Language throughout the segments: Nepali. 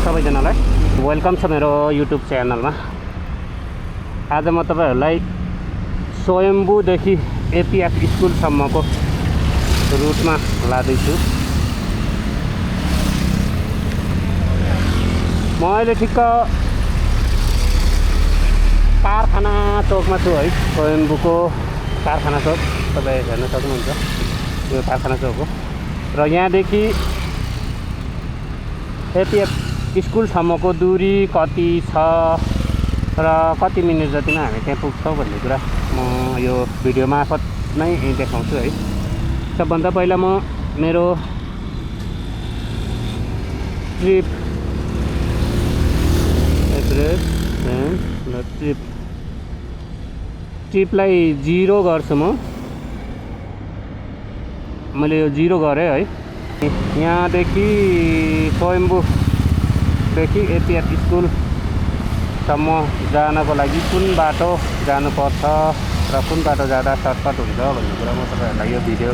सबैजनालाई वेलकम छ मेरो युट्युब च्यानलमा। आज म तपाईहरुलाई स्वयम्भूदेखि एपीएफ स्कुलसम्मको रुटमा लादैछु। म अहिले ठिक्क कारखाना चोकमा छु है। स्वयम्भूको कारखाना चोक तपाईँ हेर्न सक्नुहुन्छ, यो कारखाना चोक हो। र यहाँदेखि एपीएफ स्कुलसम्मको दूरी कति छ र कति मिनेट जतिमा हामी त्यहाँ पुग्छौँ भन्ने कुरा म यो भिडियो मार्फत नै देखाउँछु है। सबभन्दा पहिला म मेरो ट्रिपलाई 0 गर्छु। मैले यो 0 गरेँ है। यहाँदेखि स्वयम्भूदेखि एपीएफ स्कुलसम्म जानको लागि कुन बाटो जानुपर्छ र कुन बाटो जाँदा सर्टकट हुन्छ भन्ने कुरा म तपाईहरुलाई यो भिडियो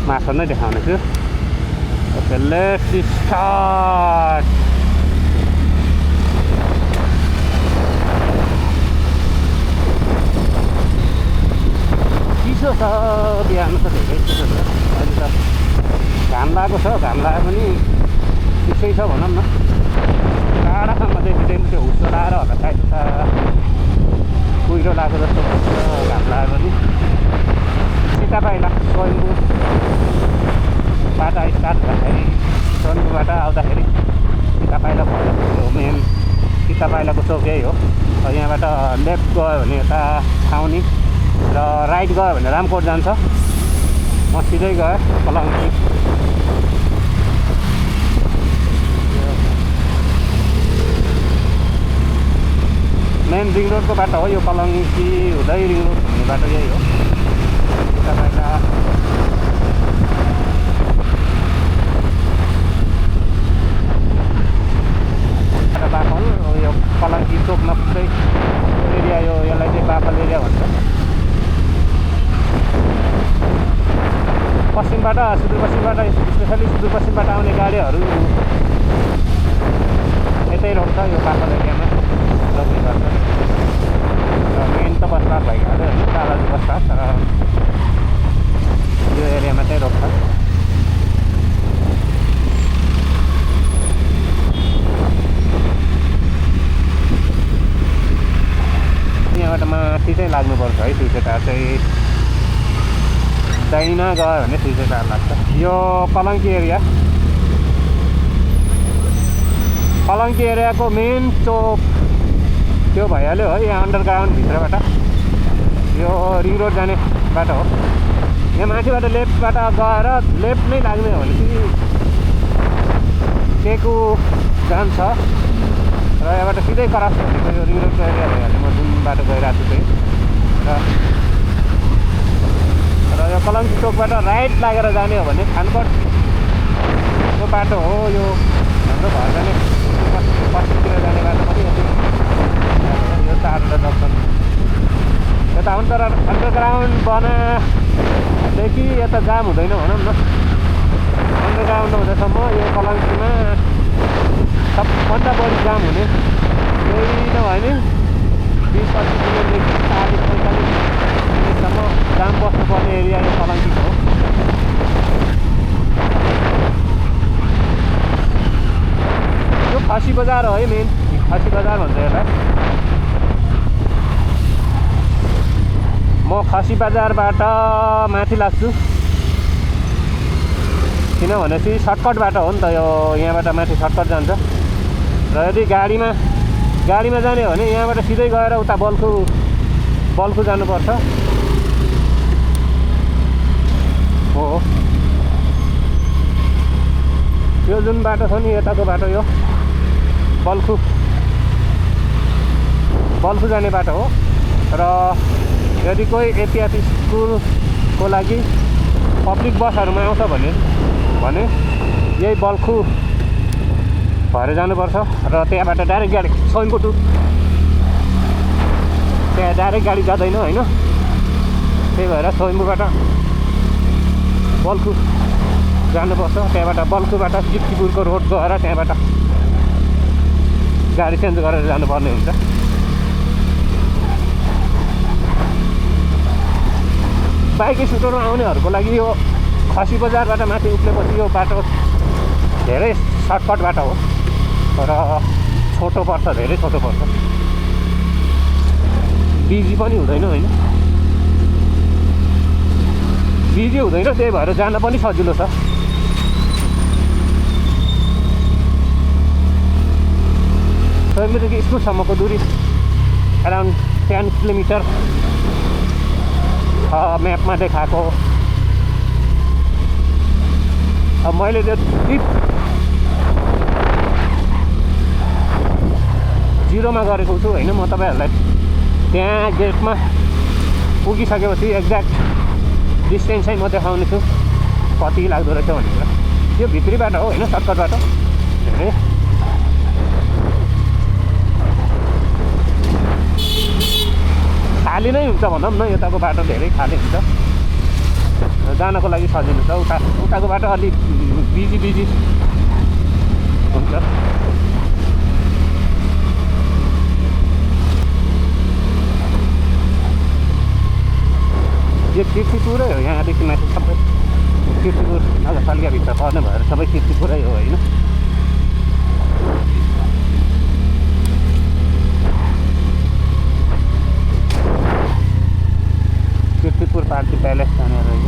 मार्फत नै देखाउने छु। Okay, let's start. चिसो छ, बिहान त धेरै चिसो छ। अहिले त घाम लागेको छ, घाम लागे पनि चिसै छ भनौँ न। टाढासम्म देखिँदैन, त्यो हुस्सो लाएर होला सायद कुहिरो लागेको जस्तो हुन्छ घाम लागे पनि। सीतापाइला स्वयम्भूबाट स्टार्ट हुँदाखेरि, स्वयम्भूबाट आउँदाखेरि सीतापाइला भयो मेन। सीतापाइलाको चोक यही हो। यहाँबाट लेफ्ट गयो भने यता छाउनी र राइट गयो भने रामकोट जान्छ। म सिधै गएँ पलङ्की। मेन रिङ रोडको बाटो हो यो, पलङ्की हुँदै रिङ रोड घुम्ने बाटो यही हो। सीतापाइला बाफल, यो पलङ्की चोकमा पुग्दै एरिया, यसलाई चाहिँ बाफल एरिया भन्छ। पश्चिमबाट सुदूरपश्चिमबाट, स्पेसली सुदूरपश्चिमबाट आउने गाडीहरू यतै रोक्छ यो बाफल एरियामा रोक्ने गर्छ। र मेन त बसपास भइहाल्यो होइन, बालाजु बसपास, तर यो एरियामा चाहिँ रोक्छ। यहाँबाट माथि चाहिँ लाग्नुपर्छ है। सुइसेटार चाहिँ दाहिना गयो भने सुइसेटार लाग्छ। यो पलङ्की एरिया, पलङ्की एरियाको मेन चोक त्यो भइहाल्यो है। यहाँ अन्डरग्राउन्ड भित्रबाट यो रिङ रोड जाने बाटो हो। यहाँ माथिबाट लेफ्टबाट गएर लेफ्ट नै लाग्ने हो भने चाहिँ टेकु जान्छ र यहाँबाट सिधै क्रस भनेको यो रिङ रोडको एरिया भइहाल्यो। म जुन बाटो गइरहेको छु त्यही र यो पलङ्की चोकबाट राइट लागेर जाने हो भने खानकोटको बाटो हो। यो हाम्रो घर जाने पश्चिमतिर जाने बाटो पनि यो 4वटा जक्सन। यता अन्डरग्राउन्ड बनादेखि यता जाम हुँदैन भनौँ न। अन्डरग्राउन्ड हुँदासम्म यो पलङ्कीमा सबभन्दा बढी जाम हुने, केही नभए नि 20-25 मिनटदेखि 40-45 मिनटसम्म जाम बस्नुपर्ने एरिया यो पलङ्कीको हो। यो खसी बजार हो है, मेन खसी बजार भन्छ यसलाई। म खसी बजारबाट माथि लाग्छु किनभने चाहिँ सर्टकट बाटो हो नि त यो। यहाँबाट माथि सर्टकट जान्छ र यदि गाडीमा जाने हो भने यहाँबाट सिधै गएर उता बल्खु जानुपर्छ। हो यो जुन बाटो छ नि यताको बाटो, यो बल्खु जाने बाटो हो। र यदि कोही एपीएफ स्कुलको लागि पब्लिक बसहरूमा आउँछ भने यही बल्खु भएर जानुपर्छ र त्यहाँबाट डाइरेक्ट गाडी स्वयम्भू टु, त्यहाँ डाइरेक्ट गाडी जाँदैन होइन। त्यही भएर स्वयम्भूबाट बल्खु जानुपर्छ। त्यहाँबाट बल्खुबाट जिप्कीपुरको रोड गएर त्यहाँबाट गाडी चेन्ज गरेर जानुपर्ने हुन्छ। बाइक स्कुटरमा आउनेहरूको लागि यो खसी बजारबाट माथि उक्लेपछि यो बाटो धेरै सर्टकट बाटो हो, र छोटो पर्छ, धेरै छोटो पर्छ, बिजी पनि हुँदैन होइन, बिजी हुँदैन, त्यही भएर जान पनि सजिलो छ। स्वयंदेखि स्कुलसम्मको दूरी अराउन्ड 10 किलोमिटर म्यापमा देखाएको। अब मैले त्यो टिप 0मा गरेको छु होइन, म तपाईँहरूलाई त्यहाँ गेटमा पुगिसकेपछि एक्ज्याक्ट डिस्टेन्स चाहिँ म देखाउने छु कति लाग्दो रहेछ भनेर। यो भित्री बाटो हो होइन, सर्टकट बाटो, धेरै खाली नै हुन्छ भनौँ न, यताको बाटो धेरै खाली हुन्छ, जानको लागि सजिलो छ। उताको बाटो अलिक बिजी हुन्छ। यो किर्तिपुरै हो, यहाँदेखि माथि सबै किर्तिपुर नगरपालिकाभित्र पर्ने भएर सबै किर्तिपुरै हो होइन। किर्तिपुर पार्टी प्यालेस जाने रहेछ।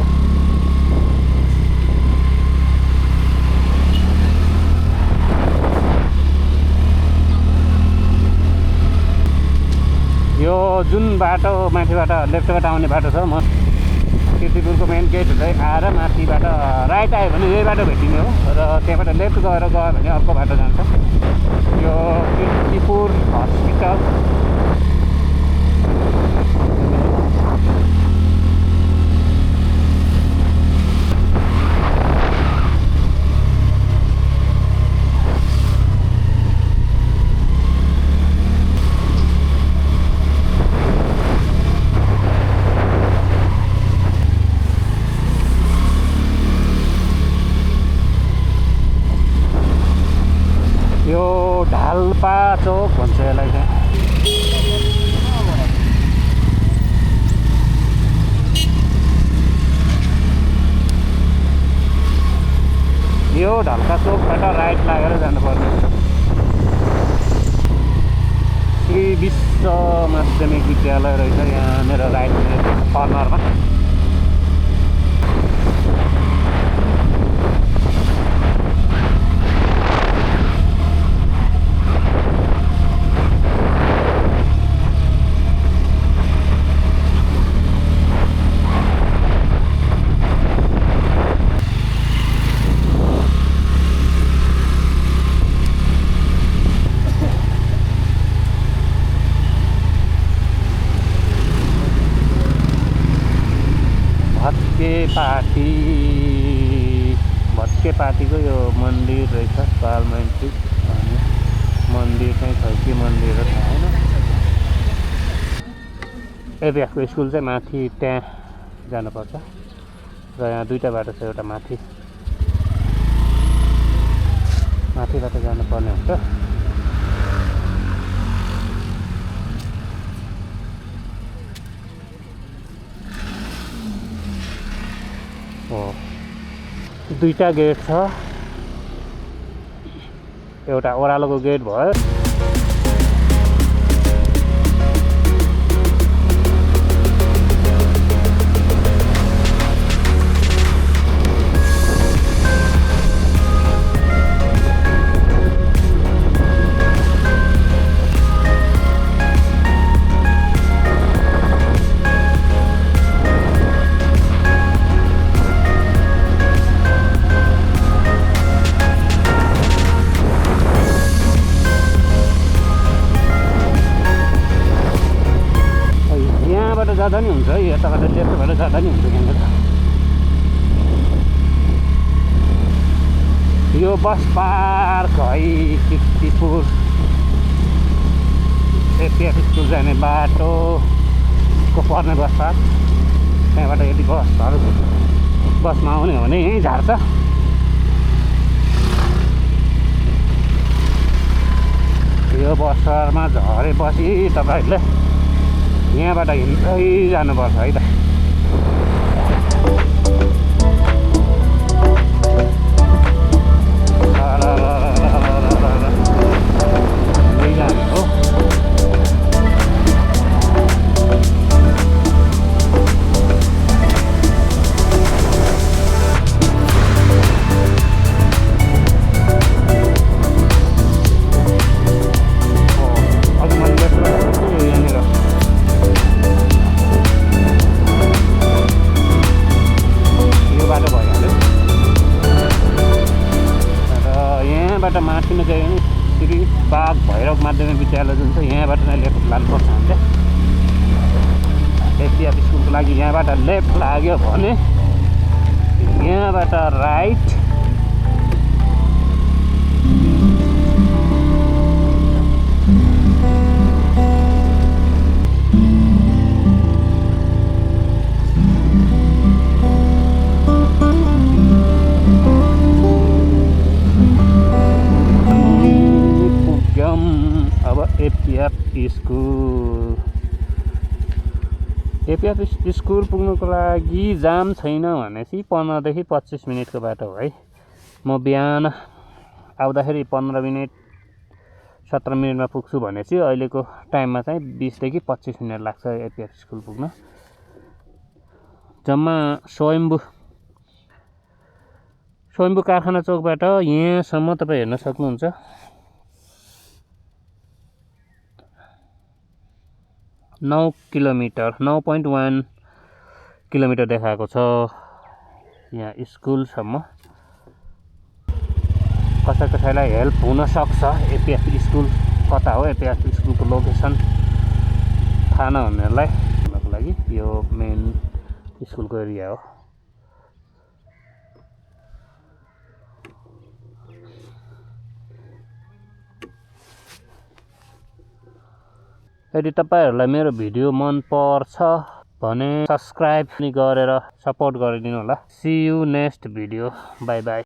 यो जुन बाटो माथिबाट लेफ्टबाट आउने बाटो छ, म किर्तिपुरको मेन गेट हुँदै आएर माथिबाट राइट आयो भने यही बाटो भेटिने हो, र त्यहाँबाट लेफ्ट गएर गयो भने अर्को बाटो जान्छ। यो किर्तिपुर हस्पिटल ढाल्पा चौक भन्छ यसलाई चाहिँ। यो ढाल्पा चौकबाट राइट लागेर जानुपर्ने हुन्छ। श्री विश्व माध्यमिक विद्यालय रहेछ यहाँनिर राइट कर्नरमा। भत्के पार्टीको यो मन्दिर रहेछ, पार्लियामेन्ट्री भन्ने मन्दिर चाहिँ छ कि मन्दिर छ होइन। एभिएफको स्कुल चाहिँ माथि त्यहाँ जानुपर्छ, र यहाँ दुईवटा बाटो छ, एउटा माथिबाट जानुपर्ने हुन्छ। दुईवटा गेट छ, एउटा ओह्रालोको गेट भयो, जाँदा नि हुन्छ, यताबाट लेफ्टबाट जाँदा नि हुन्छ। यहाँनिर यो बस पार्क है, किर्तिपुर एपिएफ स्कुल जाने बाटोको पर्ने बस पार्क। त्यहाँबाट यदि बसमा आउने हो भने यहीँ झार्छ। यो यो बसरमा झरेपछि तपाईँहरूले यहाँबाट हिँड्दै जानुपर्छ है त। माथि नै गयो भने श्री बाग भैरव माध्यमिक विद्यालय जुन छ यहाँबाट नै लेफ्ट लानुपर्छ हामीले। एफडिएफ स्कुलको लागि यहाँबाट लेफ्ट लाग्यो भने यहाँबाट राइट एपिएफ स्कुल पुग्नुको लागि जाम छैन भनेपछि 15 देखि 25 मिनटको बाटो हो है। म बिहान आउँदाखेरि 15 मिनट 17 मिनटमा पुग्छु भनेपछि अहिलेको टाइममा चाहिँ 20 देखि 25 मिनट लाग्छ एपिएफ स्कुल पुग्न। जम्मा स्वयम्भू कारखाना चौकबाट यहाँसम्म तपाईँ हेर्न सक्नुहुन्छ। किलोमिटर 9.1 किलोमिटर देखाएको छ यहाँ स्कुलसम्म। कसैलाई हेल्प हुन सक्छ एपिएफ स्कुल कता हो, एपिएफ स्कुलको लोकेसन थाहा नहुनेहरूलाई भन्नको लागि यो मेन स्कुलको एरिया हो। यदि तपाईहरुलाई मेरो भिडियो मन पर्छ भने सब्स्क्राइब पनि गरेर सपोर्ट गरिदिनु होला। See you next video. Bye by.